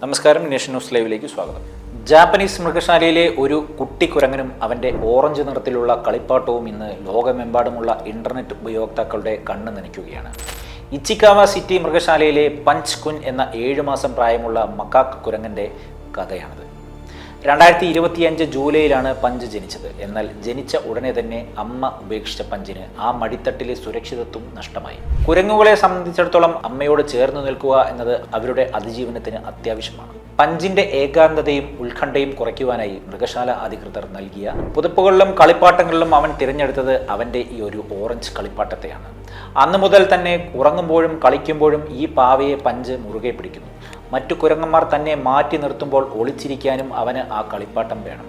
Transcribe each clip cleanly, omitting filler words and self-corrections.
നമസ്കാരം, nation news ലൈവിലേക്ക് സ്വാഗതം. ജാപ്പനീസ് മൃഗശാലയിലെ ഒരു കുട്ടിക്കുരങ്ങനും അവൻ്റെ ഓറഞ്ച് നിറത്തിലുള്ള കളിപ്പാട്ടവും ഇന്ന് ലോകമെമ്പാടുമുള്ള ഇൻ്റർനെറ്റ് ഉപയോക്താക്കളുടെ കണ്ണ് നനയ്ക്കുകയാണ്. ഇച്ചിക്കാവ സിറ്റി മൃഗശാലയിലെ പഞ്ച് കുൻ എന്ന 7 മാസം പ്രായമുള്ള മക്കാക്ക് കുരങ്ങൻ്റെ കഥയാണിത്. 2025 ജൂലൈയിലാണ് പഞ്ച് ജനിച്ചത്. എന്നാൽ ജനിച്ച ഉടനെ തന്നെ അമ്മ ഉപേക്ഷിച്ച പഞ്ചിന് ആ മടിത്തട്ടിലെ സുരക്ഷിതത്വം നഷ്ടമായി. കുരങ്ങുകളെ സംബന്ധിച്ചിടത്തോളം അമ്മയോട് ചേർന്ന് നിൽക്കുക എന്നത് അവരുടെ അതിജീവനത്തിന് അത്യാവശ്യമാണ്. പഞ്ചിന്റെ ഏകാന്തതയും ഉത്കണ്ഠയും കുറയ്ക്കുവാനായി മൃഗശാല അധികൃതർ നൽകിയ പുതപ്പുകളിലും കളിപ്പാട്ടങ്ങളിലും അവൻ തിരഞ്ഞെടുത്തത് അവൻ്റെ ഈ ഒരു ഓറഞ്ച് കളിപ്പാട്ടത്തെയാണ്. അന്നു മുതൽ തന്നെ ഉറങ്ങുമ്പോഴും കളിക്കുമ്പോഴും ഈ പാവയെ പഞ്ച് മുറുകെ പിടിക്കുന്നു. മറ്റു കുരങ്ങന്മാർ തന്നെ മാറ്റി നിർത്തുമ്പോൾ ഒളിച്ചിരിക്കാനും അവന് ആ കളിപ്പാട്ടം വേണം.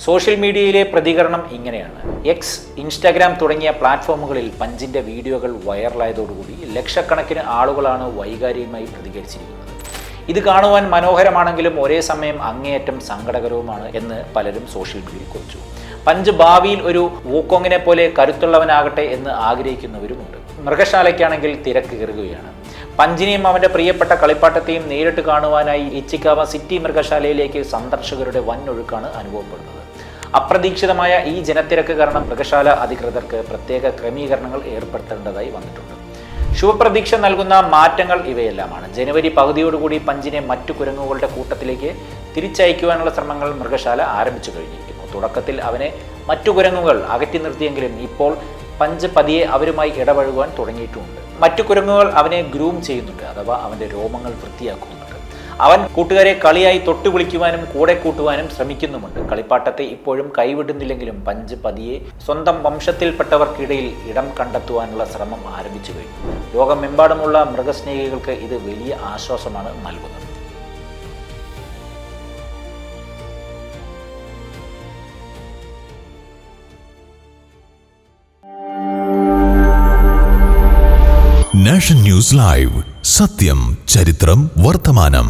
സോഷ്യൽ മീഡിയയിലെ പ്രതികരണം ഇങ്ങനെയാണ്. എക്സ്, ഇൻസ്റ്റാഗ്രാം തുടങ്ങിയ പ്ലാറ്റ്ഫോമുകളിൽ പഞ്ചിൻ്റെ വീഡിയോകൾ വൈറലായതോടുകൂടി ലക്ഷക്കണക്കിന് ആളുകളാണ് വൈകാരികമായി പ്രതികരിച്ചിരിക്കുന്നത്. ഇത് കാണുവാൻ മനോഹരമാണെങ്കിലും ഒരേ സമയം അങ്ങേയറ്റം സങ്കടകരവുമാണ് എന്ന് പലരും സോഷ്യൽ മീഡിയയിൽ കുറിച്ചു. പഞ്ച് ഭാവിയിൽ ഒരു വൂക്കോങ്ങിനെ പോലെ കരുത്തുള്ളവനാകട്ടെ എന്ന് ആഗ്രഹിക്കുന്നവരുമുണ്ട്. മൃഗശാലയ്ക്കാണെങ്കിൽ തിരക്ക് കയറുകയാണ്. പഞ്ചിനെയും അവൻ്റെ പ്രിയപ്പെട്ട കളിപ്പാട്ടത്തെയും നേരിട്ട് കാണുവാനായി ഇച്ചിക്കാവ സിറ്റി മൃഗശാലയിലേക്ക് സന്ദർശകരുടെ വൻ ഒഴുക്കാണ് അനുഭവപ്പെടുന്നത്. അപ്രതീക്ഷിതമായ ഈ ജനത്തിരക്ക് കാരണം മൃഗശാല അധികൃതർക്ക് പ്രത്യേക ക്രമീകരണങ്ങൾ ഏർപ്പെടുത്തേണ്ടതായി വന്നിട്ടുണ്ട്. ശുഭപ്രതീക്ഷ നൽകുന്ന മാറ്റങ്ങൾ ഇവയെല്ലാമാണ്. ജനുവരി പകുതിയോടുകൂടി പഞ്ചിനെ മറ്റു കുരങ്ങുകളുടെ കൂട്ടത്തിലേക്ക് തിരിച്ചയക്കുവാനുള്ള ശ്രമങ്ങൾ മൃഗശാല ആരംഭിച്ചു കഴിഞ്ഞിരിക്കുന്നു. തുടക്കത്തിൽ അവനെ മറ്റു കുരങ്ങുകൾ അകറ്റി നിർത്തിയെങ്കിലും ഇപ്പോൾ പഞ്ച് പതിയെ അവരുമായി ഇടപഴകുവാൻ തുടങ്ങിയിട്ടുമുണ്ട്. മറ്റു കുരങ്ങുകൾ അവനെ ഗ്രൂം ചെയ്യുന്നുണ്ട്, അഥവാ അവൻ്റെ രോമങ്ങൾ വൃത്തിയാക്കുന്നുണ്ട്. അവൻ കൂട്ടുകാരെ കളിയായി തൊട്ടു വിളിക്കുവാനും കൂടെ കൂട്ടുവാനും ശ്രമിക്കുന്നുമുണ്ട്. കളിപ്പാട്ടത്തെ ഇപ്പോഴും കൈവിടുന്നില്ലെങ്കിലും പഞ്ച് പതിയെ സ്വന്തം വംശത്തിൽപ്പെട്ടവർക്കിടയിൽ ഇടം കണ്ടെത്തുവാനുള്ള ശ്രമം ആരംഭിച്ചു കഴിഞ്ഞു. ലോകമെമ്പാടുമുള്ള മൃഗസ്നേഹികൾക്ക് ഇത് വലിയ ആശ്വാസമാണ് നൽകുന്നത്. നാഷൻ ന്യൂസ് ലൈവ്, സത്യം, ചരിത്രം, വർത്തമാനം.